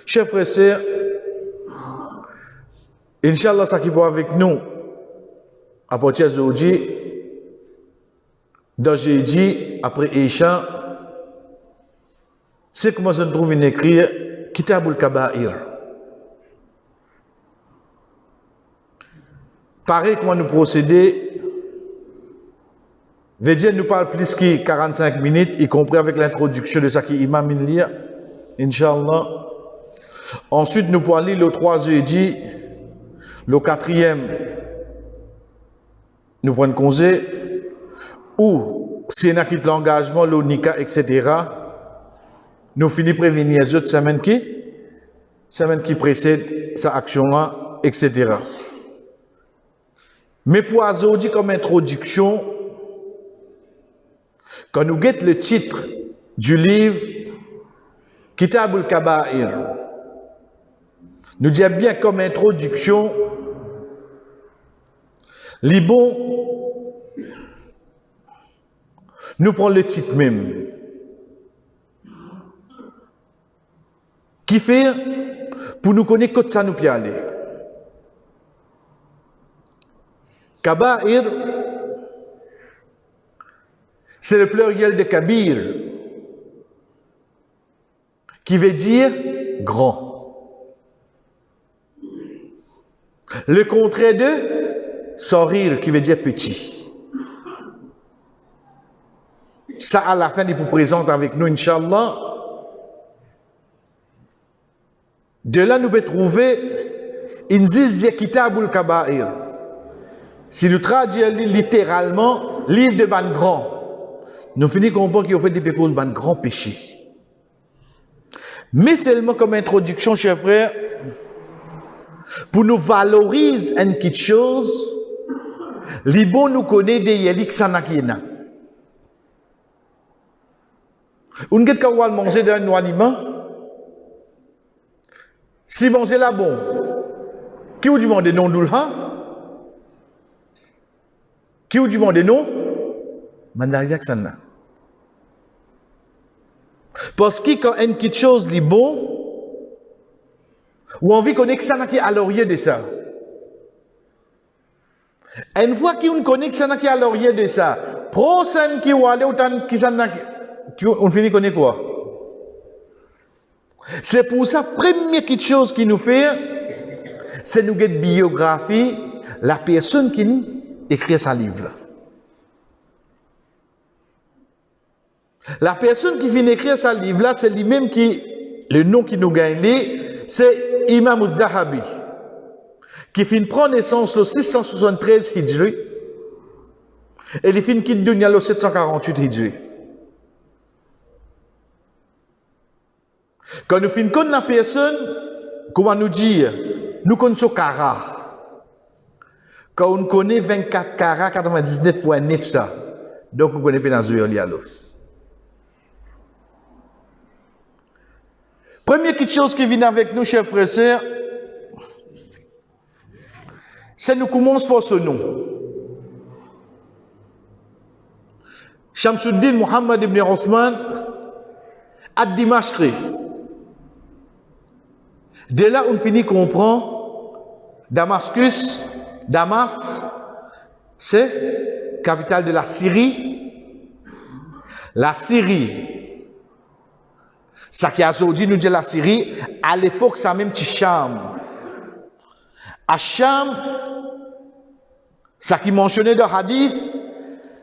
Chers frères et sœurs, Inch'Allah, ça qui va avec nous, à partir d'aujourd'hui, dans jeudi, après Isha, c'est comment on trouve une écrit Kitabul Kaba'ir. Pareil, comment nous procéder, Vedjen nous parle plus que 45 minutes, y compris avec l'introduction de ça qui imam Inlia, Inch'Allah. Ensuite, nous pourrons lire le 3 jeudi, le 4e, nous prenons congé, ou si on a quitté l'engagement, le nika, etc., nous finissons prévenir les autres semaines qui précèdent sa action-là, etc. Mais pour aujourd'hui, comme introduction, quand nous guettons le titre du livre Kitabul Kaba'ir, nous disons bien comme introduction, les bons, nous prenons le titre même. Qui fait pour nous connaître que ça nous peut aller. Kaba'ir, c'est le pluriel de Kabir, qui veut dire grand. Le contraire de Sorir, qui veut dire petit. Ça, à la fin, il vous présente avec nous, Inch'Allah. De là, nous pouvons trouver Inziz Kitabul Kaba'ir. Si nous traduisons littéralement, livre de ban grand, nous finissons comprendre qu'il y a fait des causes ban grand péché. Mais seulement comme introduction, chers frères, pour nous valoriser une petite chose, les bons nous connaissent des yelik sanakina. On ne peut pas manger d'un aliment. Si manger là bon, qui vous demande non d'oulha? Qui vous demande non? Mandaria Ksana. Parce que quand une petite chose est bon, ou envie qu'on ait que ça qui est à l'orient de ça. Une fois qu'on connaît que ça qui est à l'orient de ça, prochaine qui va aller autant qui ça on finit connaît quoi? C'est pour ça, première petite chose qui nous fait, c'est nous get biographie, la personne qui écrit sa livre. La personne qui vient écrire sa livre là, c'est lui-même qui, le nom qui nous gagne, c'est Imam al-Zahabi, qui finit prendre naissance le 673 Hijri, et il finit quitte dunya le 748 Hijri. Quand nous finissons connaître la personne, comment nous dire, nous connaissons Kara. Quand on connaît 24 Kara, 99 fois 9 ça, donc on connaît pas dans Zuéolialos. Première petite chose qui vient avec nous, chers frères et sœurs, c'est nous commençons par ce nom. Shamsuddin Muhammad ibn Othman ad-Dimashqi. De là, on finit comprendre Damascus, Damas, c'est capitale de la Syrie. La Syrie, ça qui a aujourd'hui nous dit la Syrie, à l'époque, ça même petit Cham. À Cham, ça qui mentionnait dans Hadith,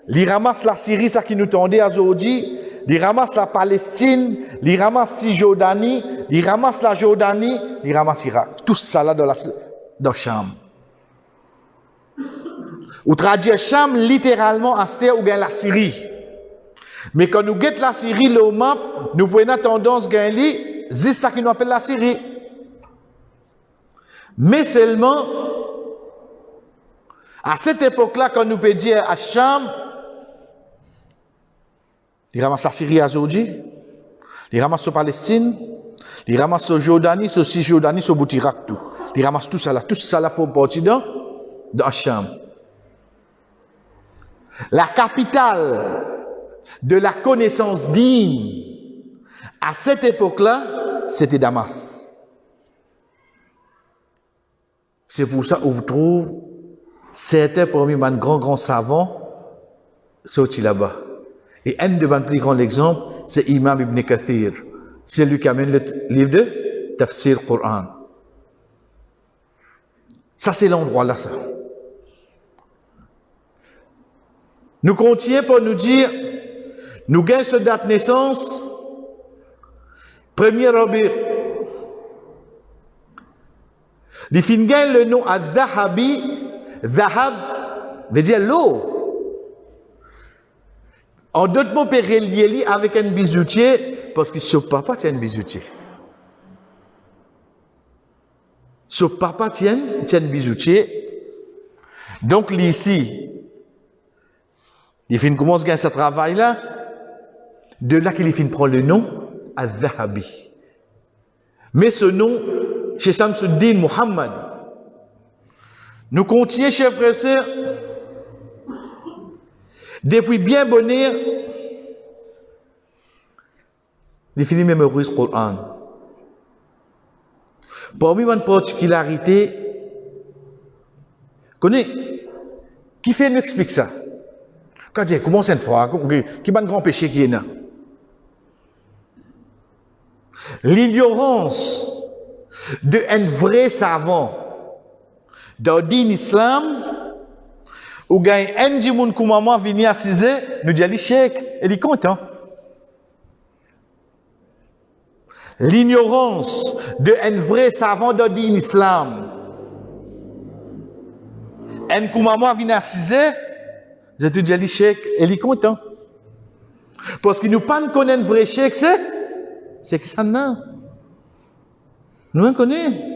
il ramasse la Syrie, ça qui nous tendait aujourd'hui. Il ramasse la Palestine, il ramasse la Jordanie, il ramasse la Jordanie, il ramasse l'Irak. Tout ça là dans Cham. Ou traduire Cham littéralement à terre ou bien la Syrie. Mais quand nous guettons la Syrie, le map, nous prenons tendance à gagner, c'est ça qui nous appelle la Syrie. Mais seulement, à cette époque-là, quand nous pouvons dire à Cham, il ramasse la Syrie aujourd'hui, il ramasse la Palestine, il ramasse la Jordanie, la Cisjordanie, le bout d'Irak, tout. Il ramasse tout ça là pour partir dans Hacham. La capitale de la connaissance digne, à cette époque-là, c'était Damas. C'est pour ça qu'on vous trouve certains parmi les grands savants sortis là-bas. Et un de mes plus grands exemples, c'est Imam Ibn Kathir. C'est lui qui amène le livre de Tafsir Coran. Ça, c'est l'endroit là, ça. Nous continuons pour nous dire, nous gagnons ce date de naissance, 1er Rabi. Les fins gagnent le nom à Zahabi. Zahab veut dire l'eau. En d'autres mots, peut relier avec un bijoutier, parce que ce papa tient un bijoutier. Ce papa tient un bijoutier. Donc, ici, il fin commence à gagner ce travail-là. De là qu'il fin prend le nom Al-Zahabi. Mais ce nom, chez Samsuddin Muhammad, nous continuons, chers frères et sœurs, depuis bien bonheur, il finit mémoriser le Coran. Parmi une particularité, qui fait nous explique ça? Quand dit, comment c'est une fois, qui est un grand péché qui est là? L'ignorance d'un vrai savant dans le din islam, où gagne un djimoun koumama vini assisé, nous dit ali cheikh, il est content. L'ignorance d'un vrai savant dans le din islam, un koumama vini assisé, je te dis ali cheikh, il est content. Parce que nous ne connaissons pas un vrai cheikh, c'est que ça n'a. Nous en connaissons.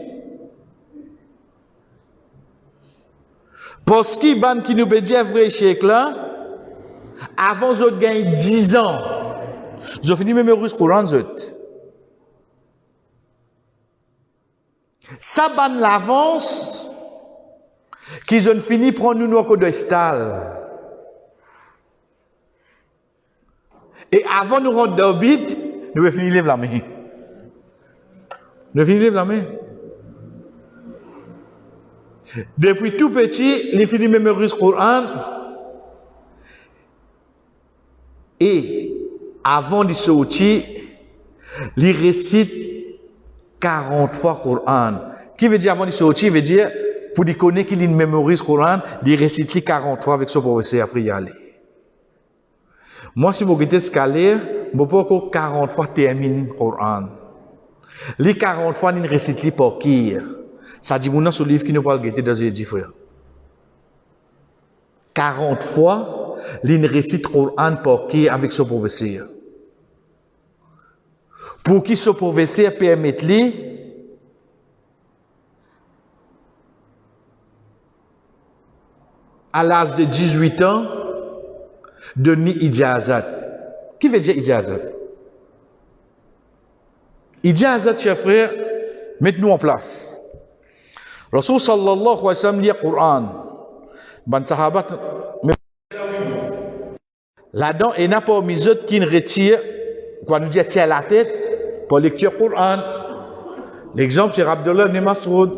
Parce que qui nous peut dire vrai cheikh là, avant de gagner 10 ans, je finis même le Coran. Ça ban l'avance, qu'ils ont fini prendre nous au de stal. Et avant de nous rendre d'orbite, nous avons fini les blâmer. Nous avons fini les blâmer. Depuis tout petit, il finit mémoriser le Coran. Et avant de sortir, il récite 40 fois le Coran. Qui veut dire avant de sortir, il veut dire, pour qu'il connaisse qu'il mémorise le Coran, il récite 40 fois avec son professeur après y aller. Moi, si vous regardez ce qu'il y a, je ne peux pas 40 fois terminer le Coran. Les 40 fois, il récite pour qui? Ça dit, mon ce livre qui nous parle de dans les dix frères. 40 fois, il récite le Coran pour qui avec son professeur. Pour qui ce professeur permette lui à l'âge de 18 ans, de ni ijazat. Qui veut dire ijazat? Ijazat, chers frères, mettez-nous en place. Rasul sallallahu alayhi wa sallam lit le Coran. Ban sahabat, là-dedans, il n'y a pas mis autre qui retire, quoi nous dit, tient la tête pour lecture Coran. L'exemple, c'est Abdullah ibn Mas'ud,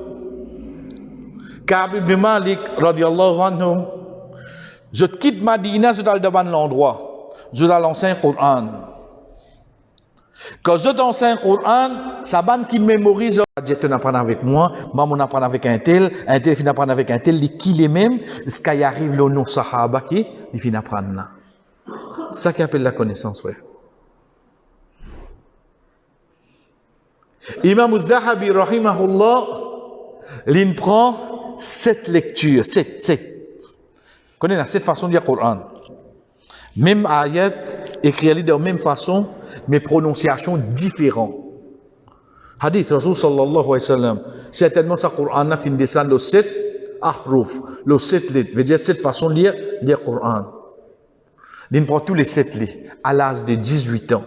Ka'b ibn Malik, radiyallahu anhu. Je quitte Madina, je dois devant l'endroit. Je dois l'enseigner le Coran. Quand je t'enseigne le Coran, ça ban qui mémorise. Dieu tu n'apprends avec moi, maman apprend avec un tel finit apprendre avec un tel, qui les mêmes, ce qui arrive le nom sahaba qui, il finit apprendre là. Ça qui appelle la connaissance, ouais. Imam al-Zahabi, rahimahullah, il prend 7 lectures, 7. Connaissez cette façon de lire le Coran. Même ayat, écrit de la même façon, mais prononciation différente. Hadith Rasul sallallahu alayhi wa sallam, certainement ça Coran a fin descendre le 7 ahruf, le 7 lettres, veut dire cette façon de lire le Coran. Il prend tous les 7 lettres à l'âge de 18 ans.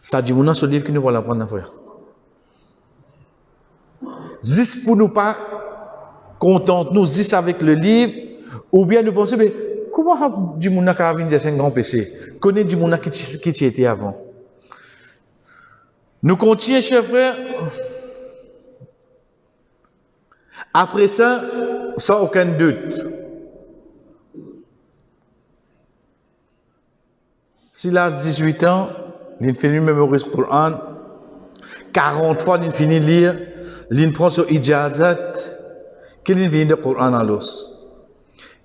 Ça dit, mon ce livre qui nous va l'apprendre à faire. Juste pour nous pas contenter, nous juste avec le livre, ou bien nous penser, mais comment du monde qui a vu c'est un grand péché? Connaît du monde qui était avant? Nous continuons, chers frères. Après ça, sans aucun doute, s'il a 18 ans, il finit de mémoriser le Coran, 40 fois il finit de lire, il prend son ijazat, qu'il vient de Coran à l'os.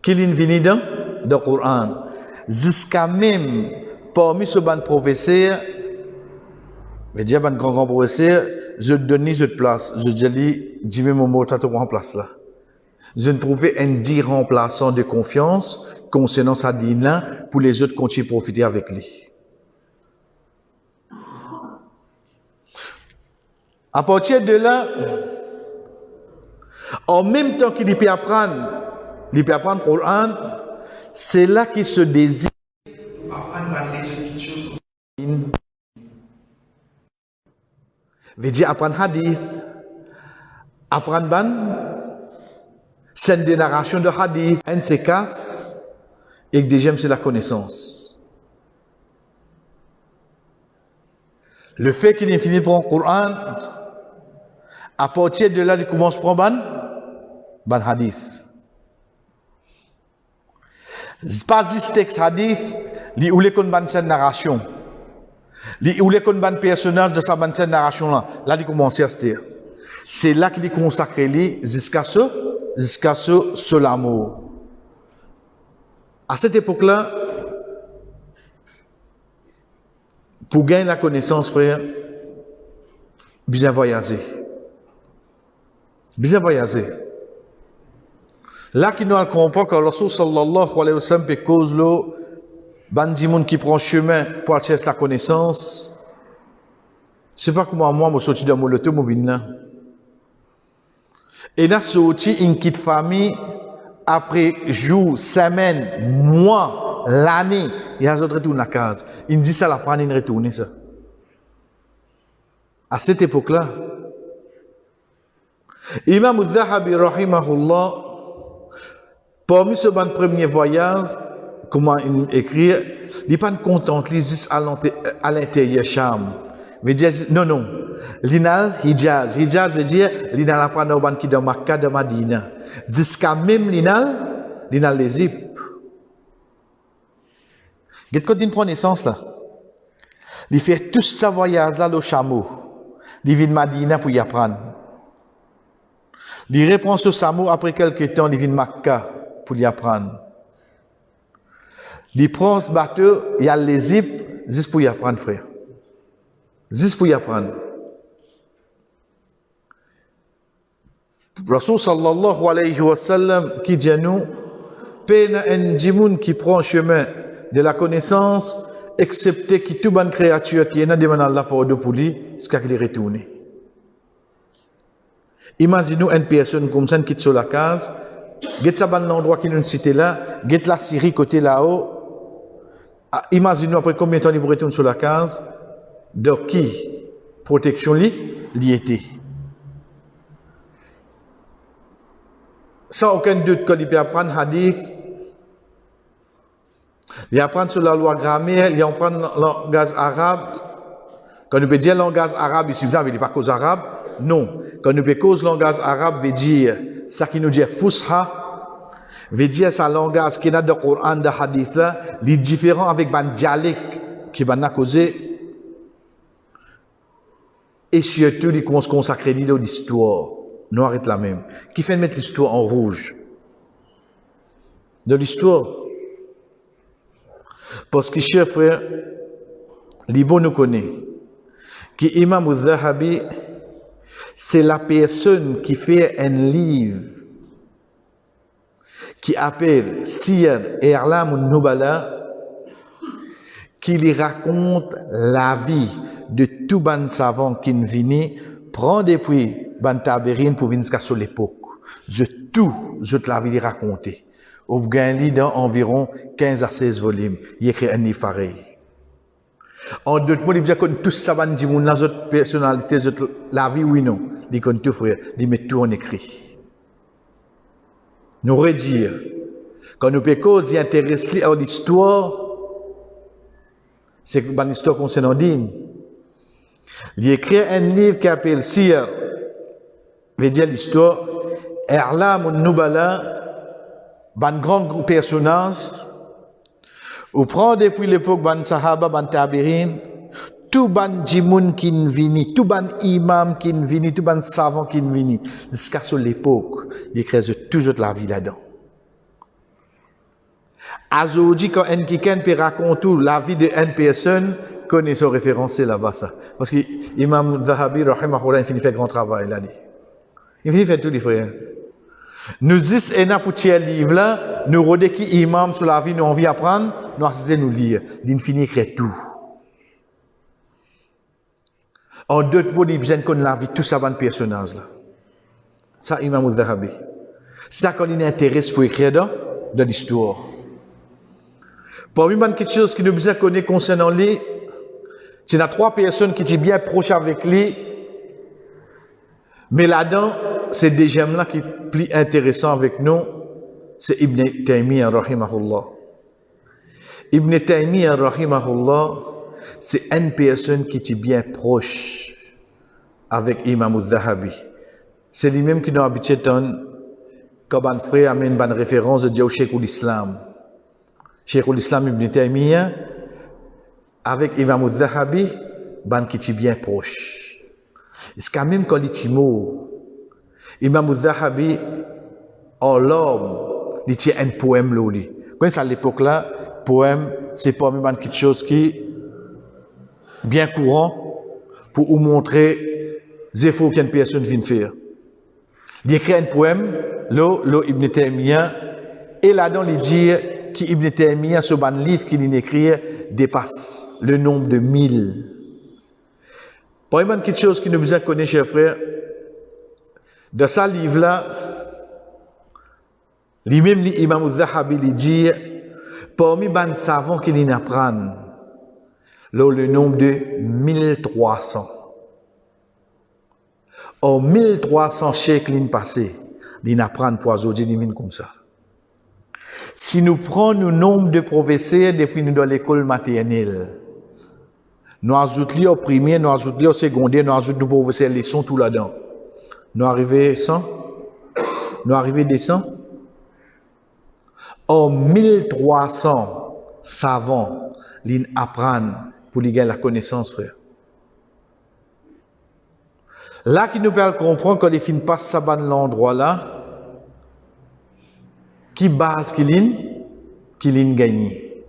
Qu'il vient de Coran. Jusqu'à même, parmi ce ban professeur, je dis à un grand professeur, je donne une place. Je dis, dis-moi mon mot, tu as en place là. Je ne trouvais un dit remplaçant de confiance concernant sa dîne pour les autres continuer à profiter avec lui. À partir de là, en même temps qu'il peut apprendre le Coran, c'est là qu'il se désire veut dire apprendre hadith, apprendre scène de narration de hadith, un de ces cas, et que deuxième c'est la connaissance. Le fait qu'il ait fini de prendre le Coran, à partir de là, il commence à prendre ban hadith. Pas juste texte hadith, il ou les qu'on ban scène narration. Ou les qu'on ban personnage de sa ban scène narration là, il commence à se dire. C'est là qu'il est consacré jusqu'à ce l'amour. À cette époque-là, pour gagner la connaissance, frère, bien voyager. Bien voyager. Là, qui nous comprend que le Rasul sallallahu alayhi wa sallam peut cause le bandimoun qui prend chemin pour chercher la connaissance. C'est pas comment moi, je suis sorti de mon loto, je viens. Et là, sorti une petite famille après jours, semaines, mois, l'année, il y a d'autres retournent à la case. Il dit ça, la prendre, il retourne ça. À cette époque-là, Imam al-Zahabi, rahimahullah, parmi ce premier voyage, comment il écrit, il n'est pas content, il est à l'intérieur Cham. Il veut dire, non, l'inal Hijaz. Hijaz veut dire, l'inal apprend au ban qui de Makkah, de Madina. Jusqu'à même l'inal l'Égypte. Quand il prend naissance là, il fait tout ce voyage là, le chameau. Il vient de Madina pour y apprendre. Il reprend ce chameau après quelques temps, il vient de Makkah pour y apprendre. Il prend ce bateau, il y a l'Égypte, juste pour y apprendre, frère. Juste pour y apprendre. Rasul sallallahu alayhi wa sallam qui dit à nous, peine un djimoun qui prend le chemin de la connaissance, excepté qui toute bonne créature qui est dans demande Allah pour lui, jusqu'à qu'il est retourné. Imaginez-nous une personne comme ça qui quitte sur la case, get ça dans l'endroit qui nous cité là, get la Syrie côté là-haut. Imaginez-nous après combien de temps il retourne sur la case, de qui protection lui était. Sans aucun doute qu'il peut apprendre hadith, il apprend sur la loi grammaire, il apprend le langage arabe. Quand on peut dire langage arabe, il suffit, il n'est pas cause arabe. Non. Quand on peut cause langage arabe, veut dire, ça qui nous dit fusha, veut dire ça langage qui est dans le Coran, dans le hadith là, il est différent avec un dialecte qui va nous causer. Et surtout, il commence à consacrer l'histoire. Nous arrêtons la même. Qui fait mettre l'histoire en rouge? De l'histoire. Parce que, chers frères, l'Ibo nous connaît. Que Imam al-Zahabi, c'est la personne qui fait un livre qui appelle Siyar I'lam al-Nubala, qui lui raconte la vie de tout ban savant qui vient, prend depuis ban tabérine pour venir sur l'époque. Je la vie raconter. Au gain dans environ 15 à 16 volumes. Il écrit un livre pareil. En d'autres mots, il dit que tout ça va dire les autres personnalités, la vie oui non. Il dit tout frère, il met tout en écrit. Nous redire, quand nous peut cause intéresse à l'histoire, c'est une histoire concernant Dine. Il écrit un livre qui s'appelle Siyar, veut dire l'histoire, I'lam Nubala, ban grand personnage, ou prend depuis l'époque ban Sahaba, ban Tabirin, tout ban djimoun qui vini, tout ban imam qui vini, tout ban savant qui vini, jusqu'à sur l'époque, il écrase toujours la vie là-dedans. Aujourd'hui, quand un quelqu'un peut raconter la vie de une personne, connaît son référencé là-bas, ça. Parce que l'imam Zahabi, rahimahullah, il finit de faire grand travail là. Il finit de faire tout les frères. Nous disons, et pour tirer livre là, nous redé qui imam sur la vie, nous envie apprendre, nous assistons nous lire. Il finit écrire tout. En d'autres mots, il besoin qu'on la vie tout ça dans personnage là. Ça, imam Zahabi. C'est ça qu'on intéresse pour écrire dans l'histoire. Parmi les quelque chose qui nous besoin connaître concernant lui, c'est y a 3 personnes qui sont bien proches avec lui, mais là-dedans, c'est des gemmes là qui sont plus intéressants avec nous, c'est Ibn Taymiyyah rahimahullah. Ibn Taymiyyah rahimahullah, c'est une personne qui est bien proche avec Imam Zahabi. C'est lui-même qui nous habitué quand un frère amène une référence de Dieu au Cheikh l'Islam. Cheikh l'Islam Ibn Taymiyyah, avec Imam Zahabi, ban qui est bien proche. C'est quand même quand il est mort, Imam Zahabi, en l'homme, il tient un poème là. Quand à l'époque là, poème, c'est pas même quelque chose qui est bien courant pour vous montrer les efforts qu'une personne vient faire. Il écrit un poème, là, Ibn Taymiyyah, et là-dedans, il dit qu'Ibn Taymiyyah, ce ban livre qu'il écrit, dépasse le nombre de 1000. Pour une quelque chose qui nous besoin connaître, chers frères, dans ce livre-là, lui-même, l'imam Zahabi, il dit, parmi les savants qui nous apprennent, le nombre de 1300. En 1300 siècles passés, ils apprennent pour aujourd'hui comme ça. Si nous prenons le nombre de professeurs depuis nous dans l'école maternelle, nous ajoutons au premier, nous ajoutons au secondaire, nous ajoutons aux professeurs les leçons tout là-dedans. Nous arrivons 100, nous arrivons des 100. En 1300 savants, ils apprennent pour gagner la connaissance, frère. Là, qui nous permet de comprendre quand les filles passent ça dans l'endroit là, qui base qu'il gagné.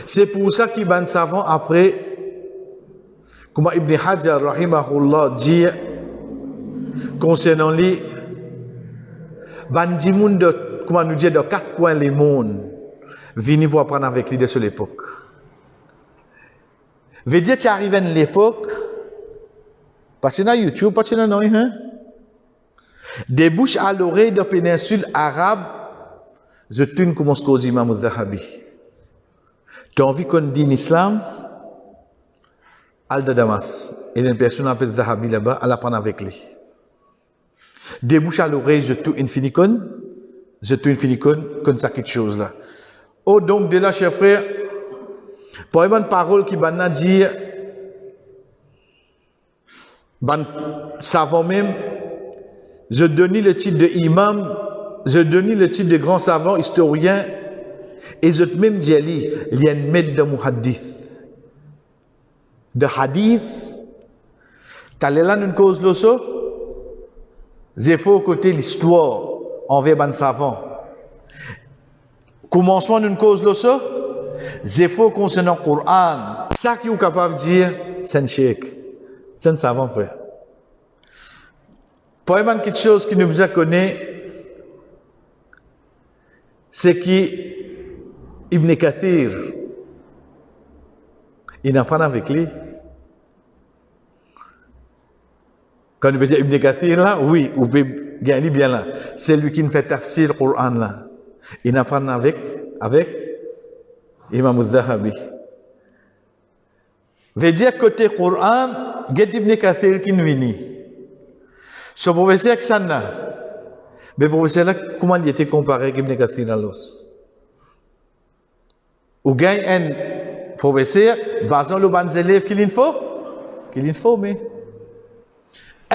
C'est pour ça qu'il ban savant après, comme Ibn Hajar rahimahullah dit concernant lui, ban di moun de, comment nous dit, de 4 coins les mondes, vini pour apprendre avec lui de cette époque. Veut dire tu arrives à l'époque, parce que dans YouTube, parce que dans hein? Des bouches à l'oreille de la péninsule arabe, je tourne comme ce qu'aux imam Zahabi. Tu as envie qu'on dise l'islam, al de Damas. Et une personne appelle Zahabi là-bas, elle apprend avec lui. Des bouches à l'oreille, je tourne infini comme ça quelque chose là. Oh donc de là, chers frères, pour une parole qui va dire, ban savant même, je donne le titre de imam, je donne le titre de grand savant, historien, et je même dis, il y a un maître de muhaddith. De hadith, tu as là une cause de ça, j'ai fait côté l'histoire envers ban savant. Commencement d'une cause de ça, j'ai fait concernant le Coran. Ça qui est capable de dire, c'est un cheikh, c'est un savant, frère. Pour une quelque chose qui nous a connu, c'est qu'Ibn Kathir, il n'a pas avec lui. Quand on veut dire Ibn Kathir là, oui, ou peut gagner bien là. C'est lui qui nous fait tafsir le Coran là. Il n'a pas avec Imam Zahabi. Veut dire côté Coran, il y a Ibn Kathir qui nous vient. Ce professeur qui s'en a, mais professeur là, comment il était comparé avec Ibn Kathir à l'os? Ou gagne un professeur, basant le ban élèves qu'il faut, mais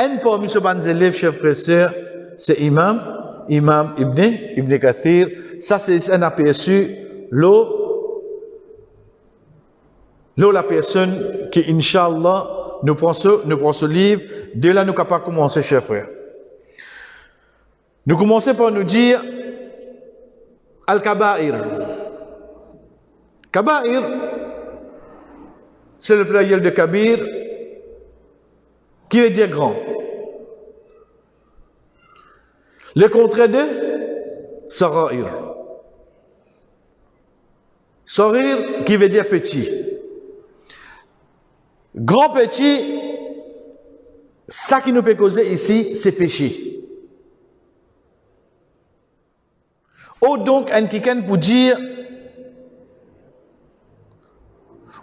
Un parmi ces bons élèves, chers frères et sœurs, c'est Imam Ibn Kathir. Ça, c'est un aperçu, la personne qui, Inch'Allah, nous prend ce livre. Dès là, nous sommes capables de commencer, chers frères. Nous commençons par nous dire Al-Kaba'ir. Kaba'ir, c'est le pluriel de Kabir, qui veut dire grand. Le contraire de Sara'ir. Sara'ir qui veut dire petit. Grand petit, ça qui nous peut causer ici, c'est péché. Ou donc, un kiken pour dire,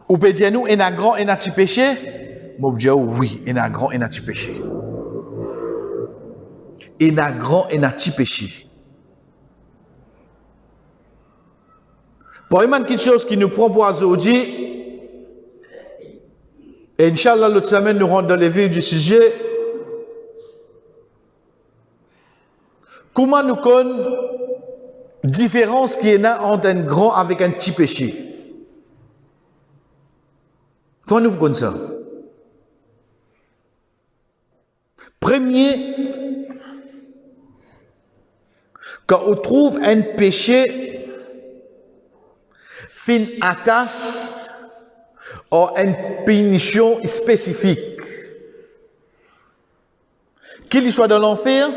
ou peut dire nous, il y a grand et un petit péché? Moi, je dis oui, il y a grand et un petit péché. Il y a grand et un petit péché. Pour une quelque chose qui nous prend pour aujourd'hui, et Inch'Allah, l'autre semaine, nous rentrons dans les vifs du sujet. Comment nous connaissons la différence qu'il y a entre un grand avec un petit péché? Comment nous connaissons ça? Premier, quand on trouve un péché, fin attache ou une punition spécifique, qu'il soit dans l'enfer,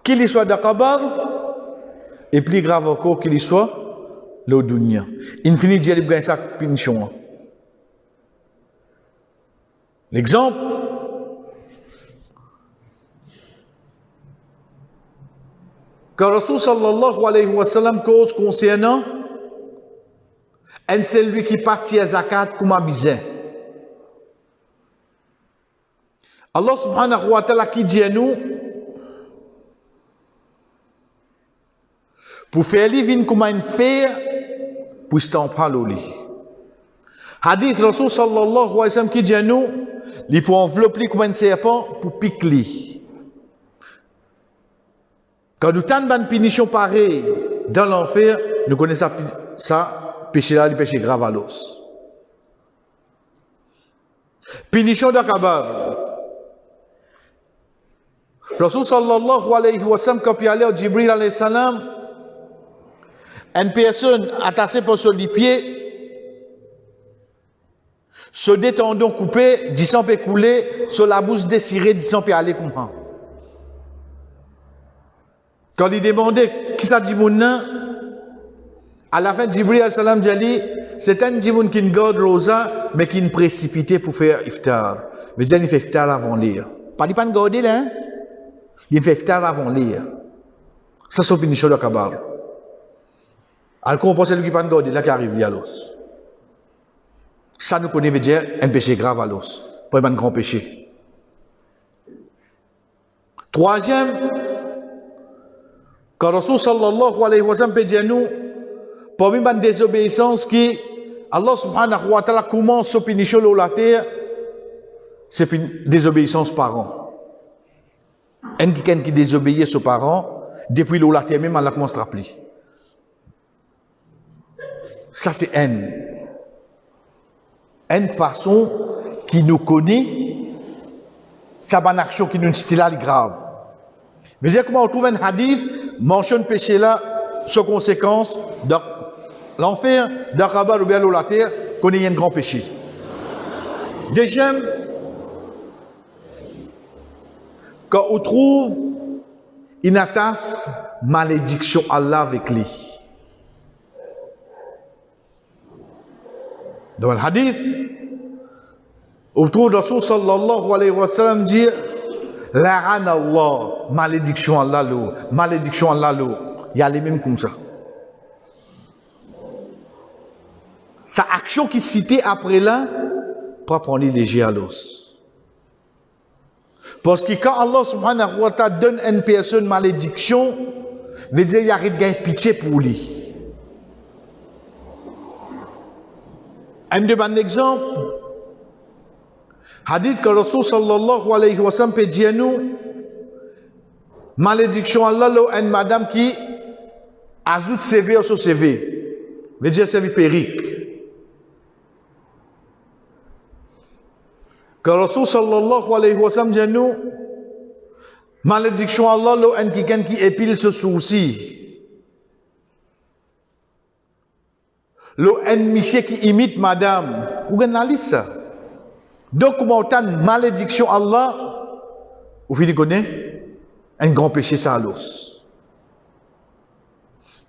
qu'il soit dans le kabar, et plus grave encore qu'il soit le dunya. Il finit de dire qu'il y a sa punition. L'exemple, quand Rasul sallallahu alayhi wa sallam cause concernant un celui qui partit à zakat comme un bizarre. Allah subhanahu wa ta'ala qui dit à nous, pour faire livre comme un fer, pour s'en parler. Hadith Rasul sallallahu alayhi wa sallam qui dit à nous, il peut envelopper comme un serpent pour piquer. Quand nous avons une punition pareille dans l'enfer, nous connaissons ça. Péché là, le péché grave à l'os. Punition d'Akabar. Rasul sallallahu alayhi wa sallam, quand il allait au Jibril alayhi salam, une personne attachée pour sur les pieds, se détendant coupé, 10 ans peut couler, sur la bouche désirée, 10 ans peut aller comme ça. Quand il demandait qui ça dit mon nom, à la fin, Jibril alayhi salam dit, c'est un djimoun qui ne garde rosa, mais qui ne précipite pour faire iftar. Mais il fait iftar avant lire. Pas de garder là, hein? Il fait iftar avant lire. Ça, c'est punition de kabar. Alors, qu'on pense à lui qui ne peut garder là, qui arrive à l'os. Ça, nous connaissons, veut dire un péché grave à l'os. Pas un grand péché. Troisième, quand Rasul sallallahu alayhi wa sallam peut dire nous, parmi les désobéissances qui, Allah subhanahu wa ta'ala commence à punir la terre, c'est une désobéissance parents. Quelqu'un qui désobéit à ses parents, depuis la terre même, Allah commence à rappeler. Ça, c'est une façon qui nous connaît, ça une action qui nous dit là, grave. Mais c'est comment on trouve un hadith, mentionne péché là, sans conséquence, de l'enfer, d'Akabar ou bien la terre, qu'on ait un grand péché. Deuxième, quand on trouve une attache malédiction Allah avec lui. Dans le hadith, on trouve Rasul sallallahu alayhi wa sallam dire La'an Allah, malédiction Allah l'eau, malédiction Allah l'eau. Il y a les mêmes comme ça. Sa action qui citée après là, pas prendre léger à l'os. Parce que quand Allah subhanahu wa ta'ala donne à une personne malédiction, veut dire qu'il y a rien pitié pour lui. Un de bon exemple, Hadith que Rasul sallallahu alayhi wa sallam peut dire nous, malédiction Allah, là, une madame qui ajoute CV sur CV. Veut dire CV périque. Que Rasul sallallahu alayhi wa sallam dit nous, malédiction Allah, là, une quelqu'un qui épile ce souci. Là, un monsieur qui imite madame. Vous avez ça. Donc, comment autant malédiction Allah, vous finissez connaître un grand péché, ça à l'os.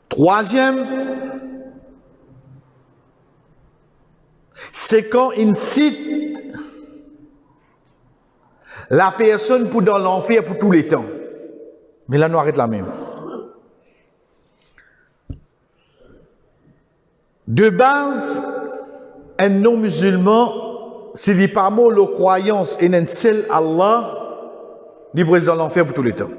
Troisième, c'est quand il cite la personne pour dans l'enfer pour tous les temps. Mais là, nous arrêtons la même. De base, un non-musulman, s'il n'est pas mot, la croyance et un seul Allah, il est dans l'enfer pour tous les temps.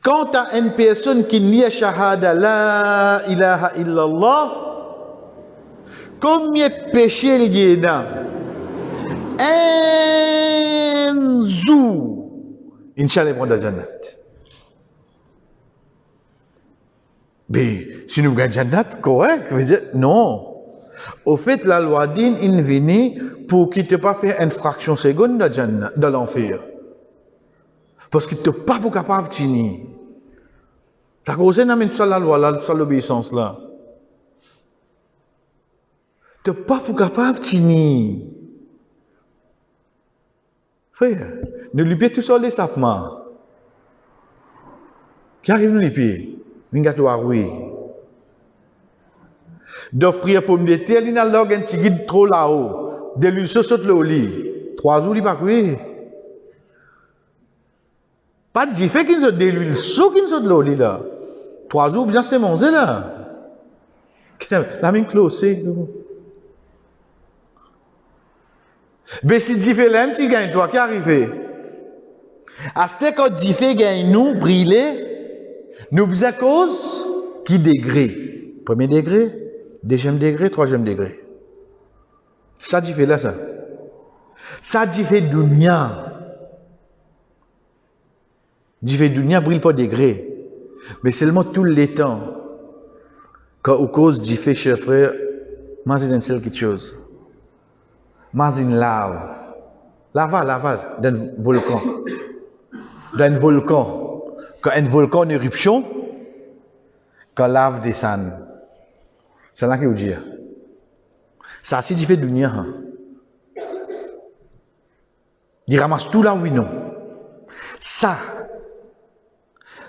Quant à une personne qui nie shahada la ilaha illallah, combien de péchés il y a dans un jour, Inch'Allah, prend la Jannat. Mais si nous gagnons Jannat, correct, veut dire non. Au fait, la loi dit in vini pour qu'il ne te pas faire une fraction seconde de l'enfer. Parce qu'il ne te pas pour capable de tenir. La cause n'a même pas la loi, ça l'obéissance là. Tu n'es pas pour capable de tenir. Frère, ne lui pieds tout seul les sapements. Qui arrive nous les pieds? Mingato oui. D'offrir pomme de terre, il y a un petit guide trop là-haut. De l'huile saute le lit. 3 jours, il va cuire. Pas de fait qu'il saute de l'huile saute qu'il saute le lit là. 3 jours, bien c'était mangé là. La main closée. Mais si tu fais l'un, tu gagnes toi qui arrive. À ce que quand tu fais gagne nous, briller, nous besoin cause qui degré. Premier degré, deuxième degré, troisième degré. Ça tu fais là ça. Ça tu fais dunya. Tu fais dunya brille pas degré. Mais seulement tout le temps. Quand au cause tu fais cher frère, imagine une seule quelque chose. Imagine lave. Lava d'un volcan. D'un volcan. Quand un volcan en éruption, quand lave descend. C'est là qu'il veut dire. Ça, c'est différent de dunya. Il ramasse tout là, oui, non. Ça,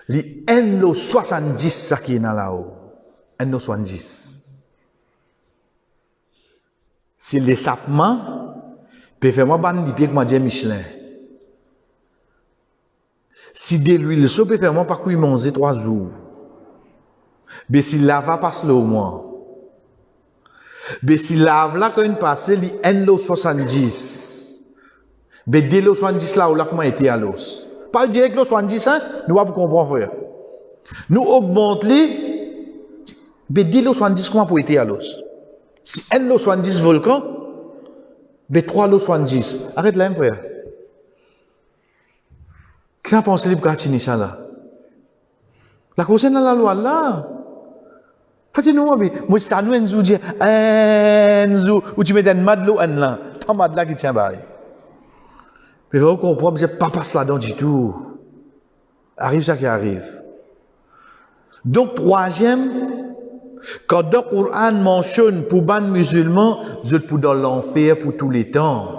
les NO70, ça qui est là-haut. NO70. C'est les sapements, peut faire moi ban les pieds que m'a dit Michelin. Si de l'huile so peut faire moi pas couille manger 3 jours. Mais si lava passe là au moins. Mais si lave là quand une passe li NO70. Mais dès le 70 là où là comment était à l'os. Pas direct le 70 hein, nous va pour comprendre frère. Nous augmente les mais dès le 70 comment pour être à l'os. Si NO70 volcan, B3 l'O70. Arrête là, frère. Qui a pensé pour continuer ça là? La cause est dans la loi là. Faites-nous, moi, c'est à nous, Enzo, dire, Enzo, où tu mets un madlo, un là. Pas madla qui tient bail. Mais vous comprenez, je ne pas passer là-dedans du tout. Arrive ça qui arrive. Donc, troisième, quand le Coran mentionne pour ban musulmans, vous êtes pour dans l'enfer pour tous les temps.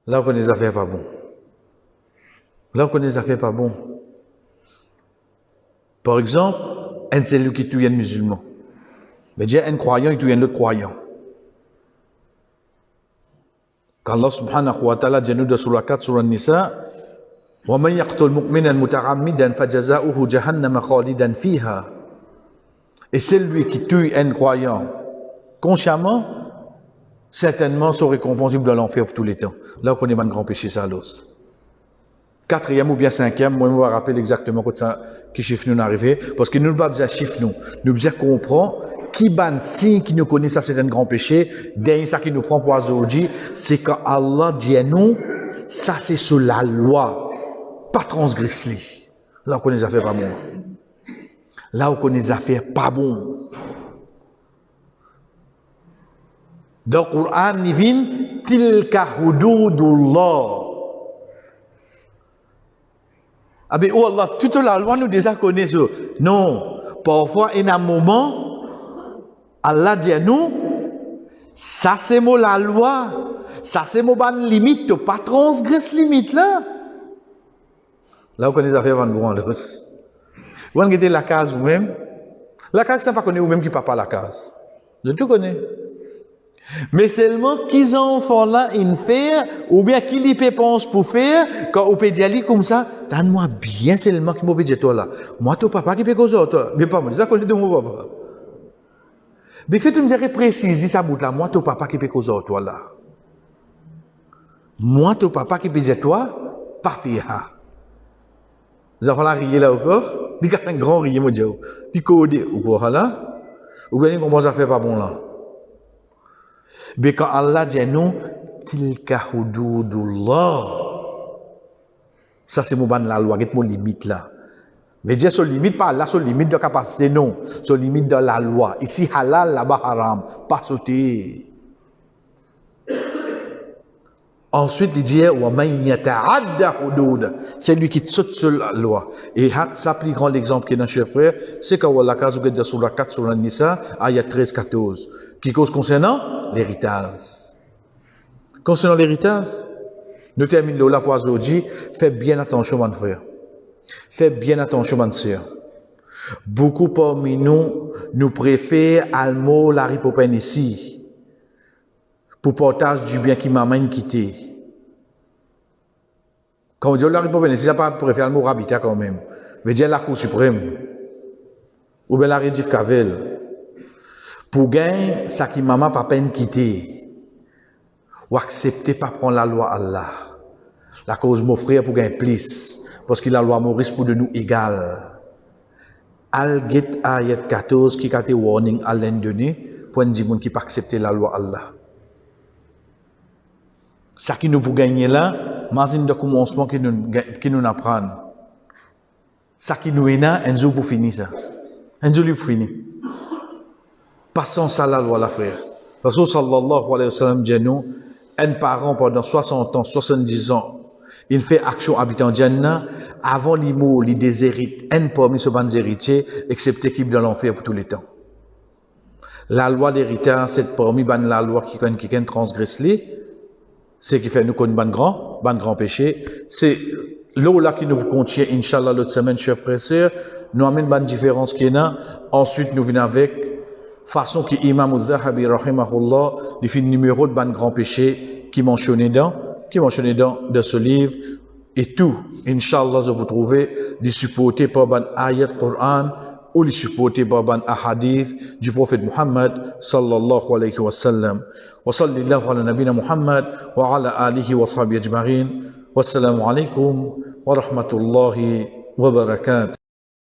Là, on connaît les affaires pas bon. Là, on connaît les affaires pas bon. Par exemple, un celui qui tue un musulman. Mais déjà, un croyant, il tue un autre croyant. Quand Allah subhanahu wa ta'ala dit nous dans Surah 4, Surah Nisa, وَمَنْ يَقْتُلْ مُؤْمِنًا مُتَعَمِّدًا فَجَزَاؤُهُ جَهَنَّمَ خَالِدًا فِيهَا. Et celui qui tue un croyant consciemment, certainement, son récompense dans l'enfer pour tous les temps. Là, on connaît un grand péché, ça, l'os. 4e ou bien 5e, moi, je vais rappeler exactement quand ça, qui chiffre nous arrivé, parce que nous ne pas besoin de chiffre nous. Nous besoin comprendre qui ban signe qui nous connaît ça c'est un grand péché, dernier ça qui nous prend pour aujourd'hui, c'est quand Allah dit à nous, ça c'est sur la loi, pas transgresser. Là on connaît les affaires pas bon. Là on connaît les affaires pas bon. Dans le Coran, il dit tilka hududullah. Ah ben, oh Allah, toute la loi nous déjà connaît ça. Non, parfois, il y a un moment, Allah dit à nous, ça c'est moi la loi, ça c'est moi bonne limite, tu pas transgresser limite là. Là, vous connaissez les affaires van vous rendre. Vous regardez la case vous-même. La case, ça pas connaît vous-même qui pas la case. Je tout connais. Mais seulement qu'ils enfants là, ils faire, ou bien qu'ils y pensent pour faire, quand on peut dire comme ça, donne-moi bien seulement qui m'a dit toi là. Moi, ton papa qui peut causer toi. Mais pas moi, ça connaît de mon papa. Mais fait, tu me dirais préciser ça bout là, moi, ton papa qui peut causer toi là. Moi, ton papa qui peut dire toi, pas faire. Vous avez la rire là encore? Puis quand un grand rire, mon Dieu. Puis codé, ou quoi là? Ou bien comment ça fait pas bon là? Mais quand Allah dit à nous, tilka hududullah, ça c'est mon ban la loi, c'est mon limite là. Mais dire sur limite, pas là, sur limite de capacité, non. Sur limite de la loi. Ici, halal, là-bas, haram. Pas sauter. Ensuite, il dit, wa man yata'adda hudud. C'est lui qui saute sur la loi. Et ça, plus grand l'exemple qui est dans le chef frère, c'est quand Allah case de sur la 4 sur la Nisa, ayat 13-14. Qui cause concernant l'héritage. Concernant l'héritage, nous terminons là pour aujourd'hui. Faites bien attention, mon frère. Faites bien attention, mon sœur. Beaucoup parmi nous préfèrent almo la ripopène ici. Pour partage du bien qui m'amène quitter. Quand on dit la ripopène ici, ça pas préfère almo rabita quand même. Mais dire la Cour suprême. Ou bien la Rédif Cavel. Pour gagner, ça qui maman pas peine quitter. Ou accepter pas prendre la loi Allah. La cause mon frère pour gagner plus. Parce que la loi Maurice pour de nous égal. Al-Git ayat 14 qui a été warning à l'endonné pour dire monde qui pas accepter la loi Allah. Ça qui nous pour gagner là, imagine de commencement qui nous apprend. Ça qui nous est là, un jour pour finir ça. Un jour pour finir. Passons ça la loi, la frère. Rasul sallallahu alayhi wa sallam dit nous, un parent pendant 60 ans, 70 ans, il fait action habitant Jannah, avant l'imo, il déshérite, un parmi ce bandes héritiers, excepté qu'il dans l'enfer pour tous les temps. La loi d'héritage, c'est parmi la loi qui transgresse les, c'est qui fait nous qu'on ban grand péché. C'est l'eau là qui nous contient, Inch'Allah, l'autre semaine, chers frères et sœurs, nous amène une différence qui est là. Ensuite, nous venons avec façon que Imam al-Zahabi rahimahullah il fait le numéro de ban grand péché qui mentionnait dans de ce livre et tout Inch'Allah je vous trouver de supporter par ban ayat Coran ou de supporter par ban ahadith du prophète Muhammad sallallahu alayhi wa sallam wa sallallahu ala nabina Muhammad wa ala alihi wa sahbihi ajma'in wassalamu alaykum wa rahmatullahi wa barakatuh.